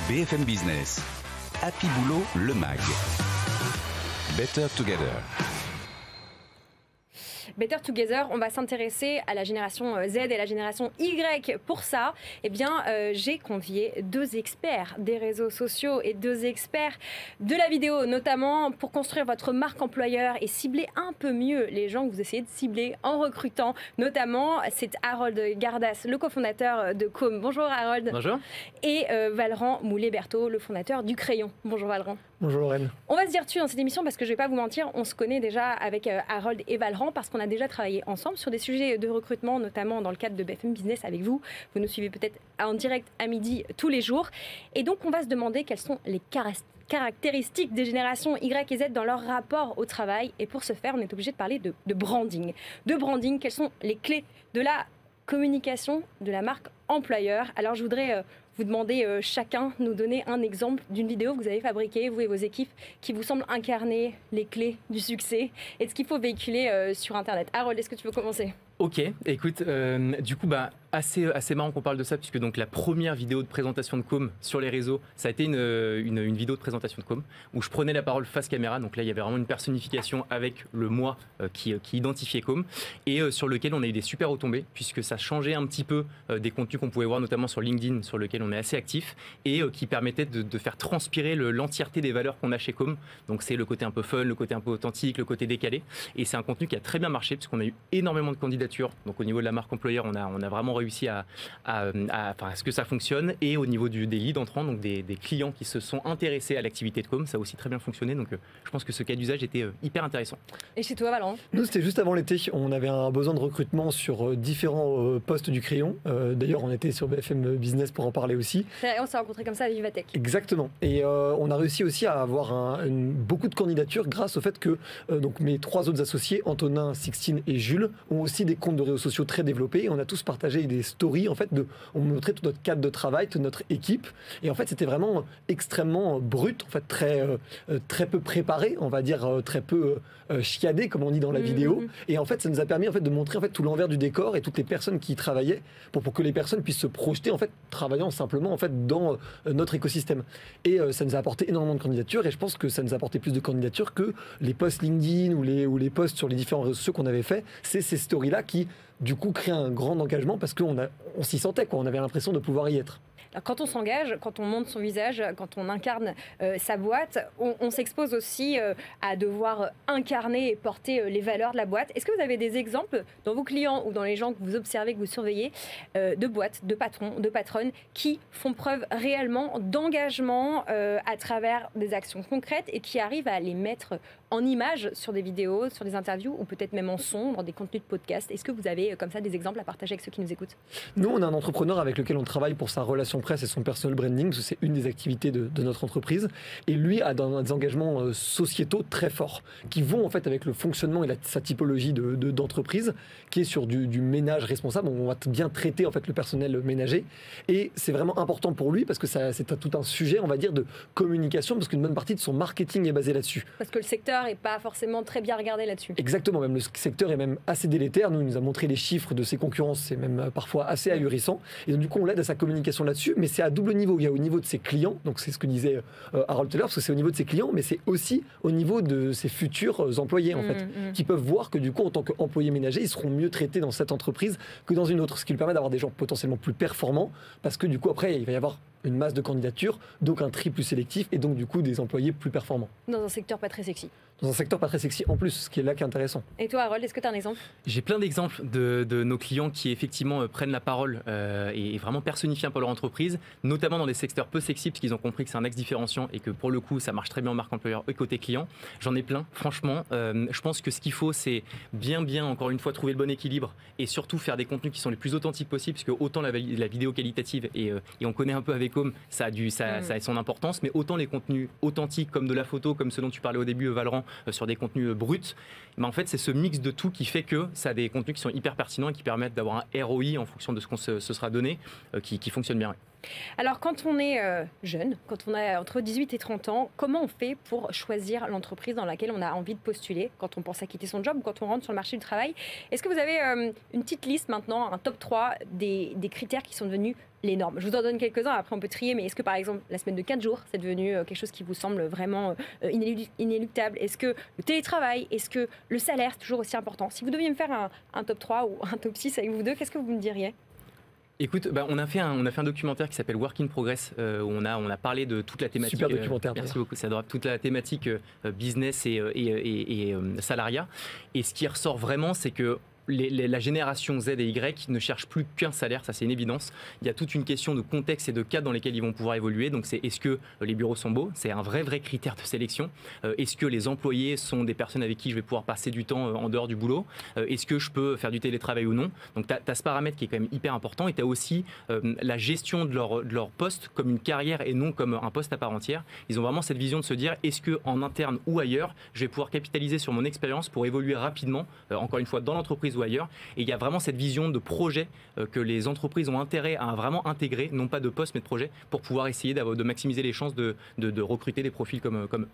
BFM Business, Happy Boulot, le MAG. Better Together. Better Together, on va s'intéresser à la génération Z et la génération Y. Pour ça, j'ai convié deux experts des réseaux sociaux et deux experts de la vidéo, notamment pour construire votre marque employeur et cibler un peu mieux les gens que vous essayez de cibler en recrutant. Notamment, c'est Harold Gardas, le cofondateur de Com. Bonjour Harold. Bonjour. Et Valran Moulet-Berthaud, le fondateur du Crayon. Bonjour Valran. Bonjour Lorraine. On va se dire dessus dans cette émission parce que je ne vais pas vous mentir, on se connaît déjà avec Harold et Valran parce qu'on a déjà travaillé ensemble sur des sujets de recrutement, notamment dans le cadre de BFM Business avec vous. Vous nous suivez peut-être en direct à midi tous les jours. Et donc, on va se demander quelles sont les caractéristiques des générations Y et Z dans leur rapport au travail. Et pour ce faire, on est obligé de parler de branding. De branding, quelles sont les clés de la communication de la marque employeur? Alors, je voudrais vous demander chacun nous donner un exemple d'une vidéo que vous avez fabriquée, vous et vos équipes, qui vous semble incarner les clés du succès et de ce qu'il faut véhiculer sur Internet. Harold, est-ce que tu veux commencer ? Ok, écoute, du coup, assez marrant qu'on parle de ça, puisque donc la première vidéo de présentation de Com sur les réseaux, ça a été une vidéo de présentation de Com, où je prenais la parole face caméra, donc là il y avait vraiment une personnification avec le moi qui identifiait Com, et sur lequel on a eu des super retombées, puisque ça changeait un petit peu des contenus qu'on pouvait voir notamment sur LinkedIn, sur lequel on est assez actif, et qui permettait de faire transpirer l'entièreté des valeurs qu'on a chez Com, donc c'est le côté un peu fun, le côté un peu authentique, le côté décalé, et c'est un contenu qui a très bien marché, puisqu'on a eu énormément de candidatures. Donc au niveau de la marque employeur, on a vraiment réussi à ce que ça fonctionne, et au niveau des leads entrants, donc des clients qui se sont intéressés à l'activité de Com, ça a aussi très bien fonctionné. Donc je pense que ce cas d'usage était hyper intéressant. Et chez toi, Valran ? Nous, c'était juste avant l'été. On avait un besoin de recrutement sur différents postes du Crayon. D'ailleurs, on était sur BFM Business pour en parler aussi. On s'est rencontrés comme ça à Vivatech. Exactement. Et on a réussi aussi à avoir beaucoup de candidatures grâce au fait que donc mes trois autres associés, Antonin, Sixtine et Jules, ont aussi des comptes de réseaux sociaux très développés, et on a tous partagé des stories, en fait, on montrait tout notre cadre de travail, toute notre équipe, et en fait c'était vraiment extrêmement brut, en fait très peu préparé, on va dire très peu chiadé comme on dit dans la vidéo, et en fait ça nous a permis en fait de montrer en fait tout l'envers du décor et toutes les personnes qui y travaillaient pour que les personnes puissent se projeter en fait travaillant simplement en fait dans notre écosystème, et ça nous a apporté énormément de candidatures, et je pense que ça nous a apporté plus de candidatures que les posts LinkedIn ou les posts sur les différents réseaux sociaux qu'on avait fait. C'est ces stories là qui du coup créent un grand engagement parce qu'on s'y sentait, quoi. On avait l'impression de pouvoir y être. Alors, quand on s'engage, quand on monte son visage, quand on incarne sa boîte, on s'expose aussi à devoir incarner et porter les valeurs de la boîte. Est-ce que vous avez des exemples dans vos clients ou dans les gens que vous observez, que vous surveillez, de boîtes, de patrons, de patronnes qui font preuve réellement d'engagement à travers des actions concrètes et qui arrivent à les mettre en images sur des vidéos, sur des interviews ou peut-être même en son, dans des contenus de podcast? Est-ce que vous avez comme ça des exemples à partager avec ceux qui nous écoutent? Nous, on a un entrepreneur avec lequel on travaille pour sa relation presse et son personal branding, parce que c'est une des activités de notre entreprise. Et lui a des engagements sociétaux très forts, qui vont en fait avec le fonctionnement et sa typologie d'entreprise, qui est sur du ménage responsable. On va bien traiter en fait le personnel ménager. Et c'est vraiment important pour lui, parce que c'est tout un sujet, on va dire, de communication, parce qu'une bonne partie de son marketing est basée là-dessus. Parce que le secteur n'est pas forcément très bien regardé là-dessus. Exactement, même le secteur est même assez délétère. Nous, il nous a montré les chiffres de ses concurrents, c'est même parfois assez ahurissant. Et donc, du coup, on l'aide à sa communication là-dessus, mais c'est à double niveau. Il y a au niveau de ses clients, donc c'est ce que disait Harold tout à l'heure, parce que c'est au niveau de ses clients, mais c'est aussi au niveau de ses futurs employés, en fait, qui peuvent voir que du coup, en tant qu'employés ménagers, ils seront mieux traités dans cette entreprise que dans une autre, ce qui lui permet d'avoir des gens potentiellement plus performants, parce que du coup, après, il va y avoir une masse de candidatures, donc un tri plus sélectif, et donc du coup des employés plus performants. Dans un secteur pas très sexy. Dans un secteur pas très sexy en plus, ce qui est là qui est intéressant. Et toi, Harold, est-ce que tu as un exemple? J'ai plein d'exemples de nos clients qui effectivement prennent la parole et vraiment personnifient un peu leur entreprise, notamment dans des secteurs peu sexy, parce qu'ils ont compris que c'est un axe différenciant et que pour le coup ça marche très bien en marque employeur et côté client. J'en ai plein, franchement. Je pense que ce qu'il faut, c'est bien, encore une fois, trouver le bon équilibre et surtout faire des contenus qui sont les plus authentiques possibles, parce que autant la vidéo qualitative et on connaît un peu avec Com, ça a son importance, mais autant les contenus authentiques comme de la photo, comme ce dont tu parlais au début, Valran, sur des contenus bruts, en fait c'est ce mix de tout qui fait que ça a des contenus qui sont hyper pertinents et qui permettent d'avoir un ROI en fonction de ce qu'on se sera donné, qui fonctionne bien. Alors, quand on est jeune, quand on a entre 18 et 30 ans, comment on fait pour choisir l'entreprise dans laquelle on a envie de postuler quand on pense à quitter son job ou quand on rentre sur le marché du travail? Est-ce que vous avez une petite liste maintenant, un top 3 des critères qui sont devenus les normes? Je vous en donne quelques-uns, après on peut trier, mais est-ce que par exemple la semaine de 4 jours, c'est devenu quelque chose qui vous semble vraiment inéluctable? Est-ce que le télétravail, est-ce que le salaire, c'est toujours aussi important? Si vous deviez me faire un top 3 ou un top 6 avec vous deux, qu'est-ce que vous me diriez? Écoute, on a fait un documentaire qui s'appelle Work in Progress où on a parlé de toute la thématique. Super documentaire. Merci beaucoup. C'est adorable. Toute la thématique business et salariat. Et ce qui ressort vraiment, c'est que la génération Z et Y ne cherchent plus qu'un salaire, ça c'est une évidence. Il y a toute une question de contexte et de cadre dans lesquels ils vont pouvoir évoluer. Donc c'est est-ce que les bureaux sont beaux? C'est un vrai critère de sélection. Est-ce que les employés sont des personnes avec qui je vais pouvoir passer du temps en dehors du boulot? Est-ce que je peux faire du télétravail ou non? Donc tu as ce paramètre qui est quand même hyper important. Et tu as aussi la gestion de leur poste comme une carrière et non comme un poste à part entière. Ils ont vraiment cette vision de se dire est-ce qu'en interne ou ailleurs, je vais pouvoir capitaliser sur mon expérience pour évoluer rapidement, encore une fois dans l'entreprise ou ailleurs. Et il y a vraiment cette vision de projet que les entreprises ont intérêt à vraiment intégrer, non pas de poste mais de projet, pour pouvoir essayer de maximiser les chances de recruter des profils comme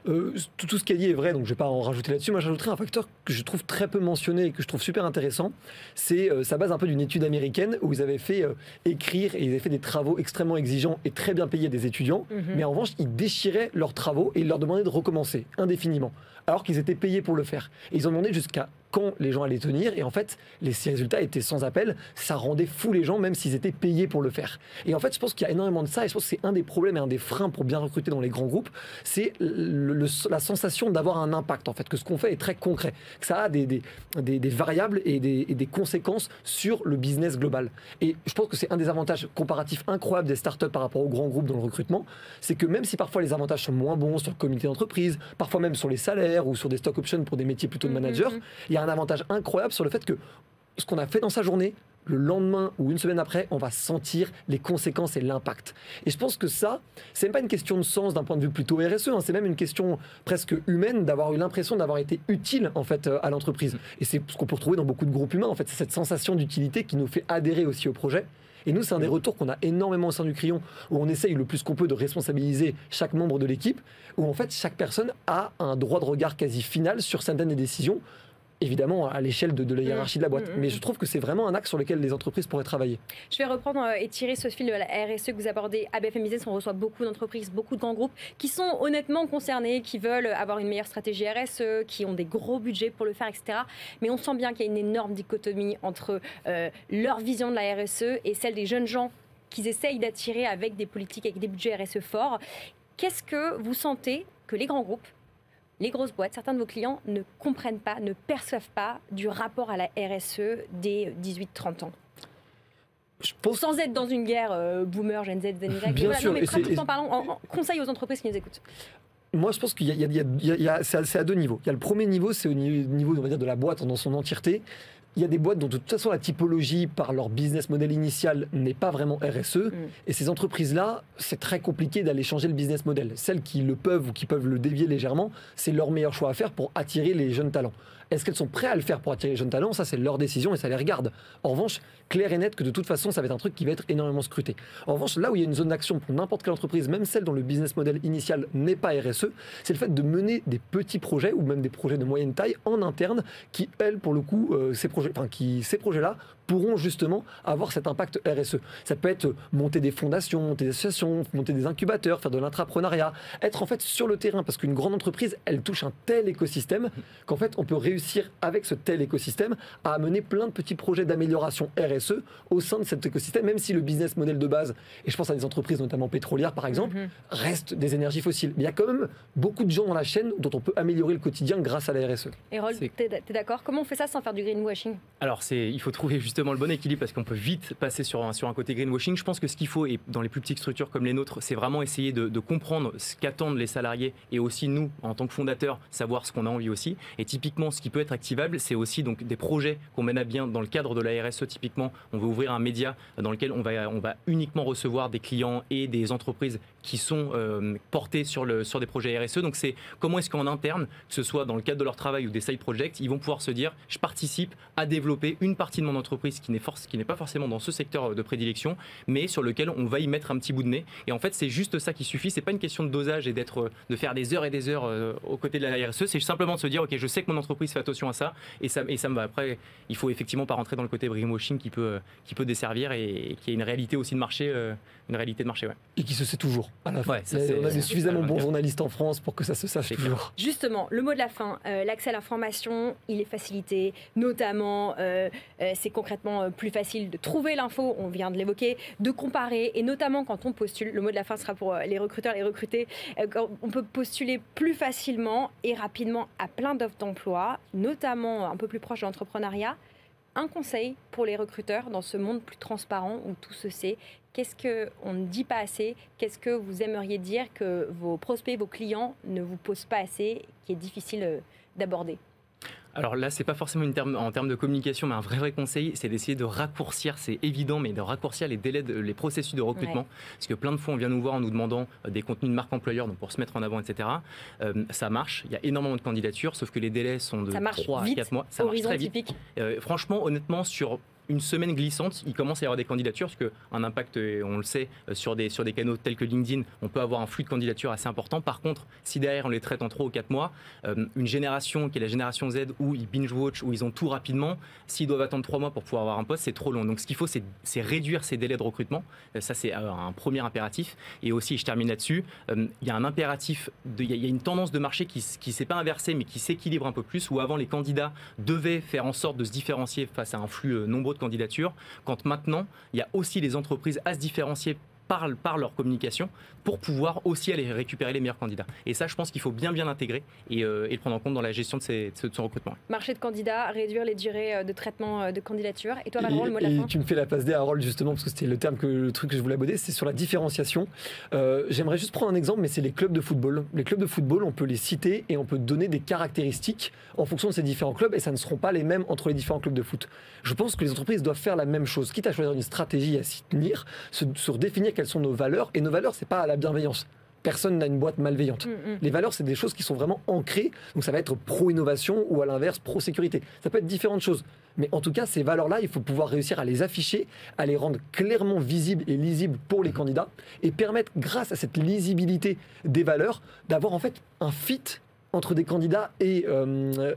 eux. Tout ce qu'elle dit est vrai, donc je ne vais pas en rajouter là-dessus. Moi, j'ajouterais un facteur que je trouve très peu mentionné et que je trouve super intéressant. C'est ça base un peu d'une étude américaine où ils avaient fait écrire et ils avaient fait des travaux extrêmement exigeants et très bien payés des étudiants. Mais en revanche, ils déchiraient leurs travaux et ils leur demandaient de recommencer indéfiniment, alors qu'ils étaient payés pour le faire. Et ils ont demandé jusqu'à quand les gens allaient tenir, et en fait ces résultats étaient sans appel. Ça rendait fou les gens même s'ils étaient payés pour le faire. Et en fait je pense qu'il y a énormément de ça, et je pense que c'est un des problèmes et un des freins pour bien recruter dans les grands groupes, c'est la sensation d'avoir un impact, en fait, que ce qu'on fait est très concret, que ça a des variables et des conséquences sur le business global. Et je pense que c'est un des avantages comparatifs incroyables des startups par rapport aux grands groupes dans le recrutement, c'est que même si parfois les avantages sont moins bons sur le comité d'entreprise, parfois même sur les salaires ou sur des stock options pour des métiers plutôt de manager, il y a un avantage incroyable sur le fait que ce qu'on a fait dans sa journée, le lendemain ou une semaine après, on va sentir les conséquences et l'impact. Et je pense que ça, c'est même pas une question de sens d'un point de vue plutôt RSE, hein, c'est même une question presque humaine d'avoir eu l'impression d'avoir été utile en fait à l'entreprise. Et c'est ce qu'on peut retrouver dans beaucoup de groupes humains, en fait, c'est cette sensation d'utilité qui nous fait adhérer aussi au projet. Et nous, c'est un des retours qu'on a énormément au sein du Crayon, où on essaye le plus qu'on peut de responsabiliser chaque membre de l'équipe, où en fait chaque personne a un droit de regard quasi final sur certaines des décisions, évidemment à l'échelle de la hiérarchie de la boîte. Mais je trouve que c'est vraiment un axe sur lequel les entreprises pourraient travailler. Je vais reprendre et tirer ce fil de la RSE que vous abordez à BFM Business. On reçoit beaucoup d'entreprises, beaucoup de grands groupes qui sont honnêtement concernés, qui veulent avoir une meilleure stratégie RSE, qui ont des gros budgets pour le faire, etc. Mais on sent bien qu'il y a une énorme dichotomie entre leur vision de la RSE et celle des jeunes gens qu'ils essayent d'attirer avec des politiques, avec des budgets RSE forts. Qu'est-ce que vous sentez que les grands groupes, les grosses boîtes, certains de vos clients ne comprennent pas, ne perçoivent pas du rapport à la RSE des 18-30 ans? Sans être dans une guerre boomer, Gen Z, Gen Y. Bien sûr, mais pratiquement parlant, en conseil aux entreprises qui nous écoutent. Moi, je pense qu'il y a c'est à deux niveaux. Il y a le premier niveau, c'est au niveau, on va dire, de la boîte dans son entièreté. Il y a des boîtes dont de toute façon la typologie par leur business model initial n'est pas vraiment RSE. Et ces entreprises-là, c'est très compliqué d'aller changer le business model. Celles qui le peuvent ou qui peuvent le dévier légèrement, c'est leur meilleur choix à faire pour attirer les jeunes talents. Est-ce qu'elles sont prêtes à le faire pour attirer les jeunes talents? Ça, c'est leur décision et ça les regarde. En revanche, clair et net que de toute façon, ça va être un truc qui va être énormément scruté. En revanche, là où il y a une zone d'action pour n'importe quelle entreprise, même celle dont le business model initial n'est pas RSE, c'est le fait de mener des petits projets ou même des projets de moyenne taille en interne qui, elles, pour le coup, ces projets-là pourront justement avoir cet impact RSE. Ça peut être monter des fondations, monter des associations, monter des incubateurs, faire de l'intrapreneuriat, être en fait sur le terrain, parce qu'une grande entreprise, elle touche un tel écosystème qu'en fait, on peut réussir avec ce tel écosystème à amener plein de petits projets d'amélioration RSE au sein de cet écosystème, même si le business model de base, et je pense à des entreprises notamment pétrolières par exemple, reste des énergies fossiles. Mais il y a quand même beaucoup de gens dans la chaîne dont on peut améliorer le quotidien grâce à la RSE. Et Roll, t'es d'accord? Comment on fait ça sans faire du greenwashing? Alors, il faut trouver justement le bon équilibre parce qu'on peut vite passer sur un côté greenwashing. Je pense que ce qu'il faut, et dans les plus petites structures comme les nôtres, c'est vraiment essayer de comprendre ce qu'attendent les salariés et aussi nous, en tant que fondateurs, savoir ce qu'on a envie aussi. Et typiquement, ce qui peut être activable, c'est aussi donc des projets qu'on mène à bien dans le cadre de la RSE. Typiquement, on veut ouvrir un média dans lequel on va uniquement recevoir des clients et des entreprises qui sont portés sur des projets RSE. Donc c'est comment est-ce qu'en interne, que ce soit dans le cadre de leur travail ou des side projects, ils vont pouvoir se dire, je participe à développer une partie de mon entreprise entreprise qui n'est pas forcément dans ce secteur de prédilection, mais sur lequel on va y mettre un petit bout de nez. Et en fait, c'est juste ça qui suffit. C'est pas une question de dosage et de faire des heures et des heures aux côtés de la RSE. C'est simplement de se dire, ok, je sais que mon entreprise fait attention à ça, et ça me va. Après, il faut effectivement pas rentrer dans le côté greenwashing qui peut desservir et qui est une réalité aussi de marché, ouais. Et qui se sait toujours à la fin. Ouais, on a des suffisamment bons journalistes en France pour que ça se sache toujours. Justement, le mot de la fin, l'accès à l'information, il est facilité, notamment c'est concrètement plus facile de trouver l'info, on vient de l'évoquer, de comparer, et notamment quand on postule, le mot de la fin sera pour les recruteurs, les recrutés, on peut postuler plus facilement et rapidement à plein d'offres d'emploi, notamment un peu plus proche de l'entrepreneuriat. Un conseil pour les recruteurs dans ce monde plus transparent où tout se sait, qu'est-ce qu'on ne dit pas assez? Qu'est-ce que vous aimeriez dire que vos prospects, vos clients ne vous posent pas assez, qui est difficile d'aborder? Alors là, c'est pas forcément en termes de communication, mais un vrai conseil, c'est d'essayer de raccourcir, c'est évident, mais de raccourcir les délais, les processus de recrutement. Ouais. Parce que plein de fois, on vient nous voir en nous demandant des contenus de marque employeur, donc pour se mettre en avant, etc. Ça marche, il y a énormément de candidatures, sauf que les délais sont de 3 à 4 mois. Ça marche très vite. Franchement, honnêtement, sur une semaine glissante, il commence à y avoir des candidatures, parce qu'un impact, on le sait, sur des canaux tels que LinkedIn, on peut avoir un flux de candidatures assez important. Par contre, si derrière on les traite en 3 ou 4 mois, une génération qui est la génération Z, où ils binge-watch, où ils ont tout rapidement, s'ils doivent attendre 3 mois pour pouvoir avoir un poste, c'est trop long. Donc ce qu'il faut, c'est réduire ces délais de recrutement. Ça, c'est un premier impératif. Et aussi, je termine là-dessus, il y a un impératif, il y a une tendance de marché qui ne s'est pas inversée, mais qui s'équilibre un peu plus, où avant, les candidats devaient faire en sorte de se différencier face à un flux nombreux de candidatures, quand maintenant, il y a aussi les entreprises à se différencier par leur communication pour pouvoir aussi aller récupérer les meilleurs candidats. Et ça, je pense qu'il faut bien l'intégrer et le prendre en compte dans la gestion de son recrutement. Marché de candidats, réduire les durées de traitement de candidature. Et toi, Valorant, le mot de la fin? Tu me fais la passe D à Harold, justement, parce que c'était le truc que je voulais aborder, c'est sur la différenciation. J'aimerais juste prendre un exemple, mais c'est les clubs de football. Les clubs de football, on peut les citer et on peut donner des caractéristiques en fonction de ces différents clubs, et ça ne seront pas les mêmes entre les différents clubs de foot. Je pense que les entreprises doivent faire la même chose, quitte à choisir une stratégie à s'y tenir, sur définir quelles sont nos valeurs. Et nos valeurs, c'est pas la bienveillance. Personne n'a une boîte malveillante. Les valeurs, c'est des choses qui sont vraiment ancrées. Donc ça va être pro-innovation ou à l'inverse, pro-sécurité. Ça peut être différentes choses. Mais en tout cas, ces valeurs-là, il faut pouvoir réussir à les afficher, à les rendre clairement visibles et lisibles pour les candidats et permettre, grâce à cette lisibilité des valeurs, d'avoir en fait un fit entre des candidats et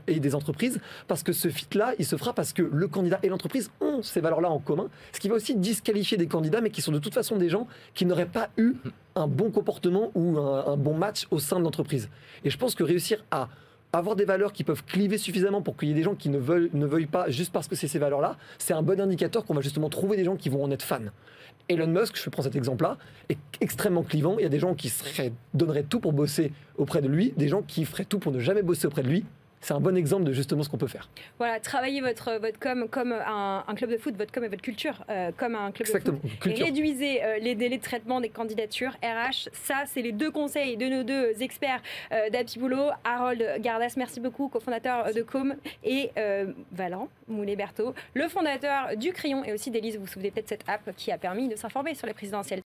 des entreprises, parce que ce fit-là, il se fera parce que le candidat et l'entreprise ont ces valeurs-là en commun, ce qui va aussi disqualifier des candidats, mais qui sont de toute façon des gens qui n'auraient pas eu un bon comportement ou un bon match au sein de l'entreprise. Et je pense que réussir à avoir des valeurs qui peuvent cliver suffisamment pour qu'il y ait des gens qui ne veuillent pas juste parce que c'est ces valeurs-là, c'est un bon indicateur qu'on va justement trouver des gens qui vont en être fans. Elon Musk, je prends cet exemple-là, est extrêmement clivant. Il y a des gens qui donneraient tout pour bosser auprès de lui, des gens qui feraient tout pour ne jamais bosser auprès de lui. C'est un bon exemple de justement ce qu'on peut faire. Voilà, travaillez votre com comme un club de foot, votre com et votre culture comme un club Exactement, de foot. culture. Réduisez les délais de traitement des candidatures RH. Ça, c'est les 2 conseils de nos 2 experts d'Happy Boulot. Harold Gardas, merci beaucoup, cofondateur de Com, et Valent Moulet-Berthaud, le fondateur du Crayon et aussi d'Élise. Vous vous souvenez peut-être de cette app qui a permis de s'informer sur les présidentielles.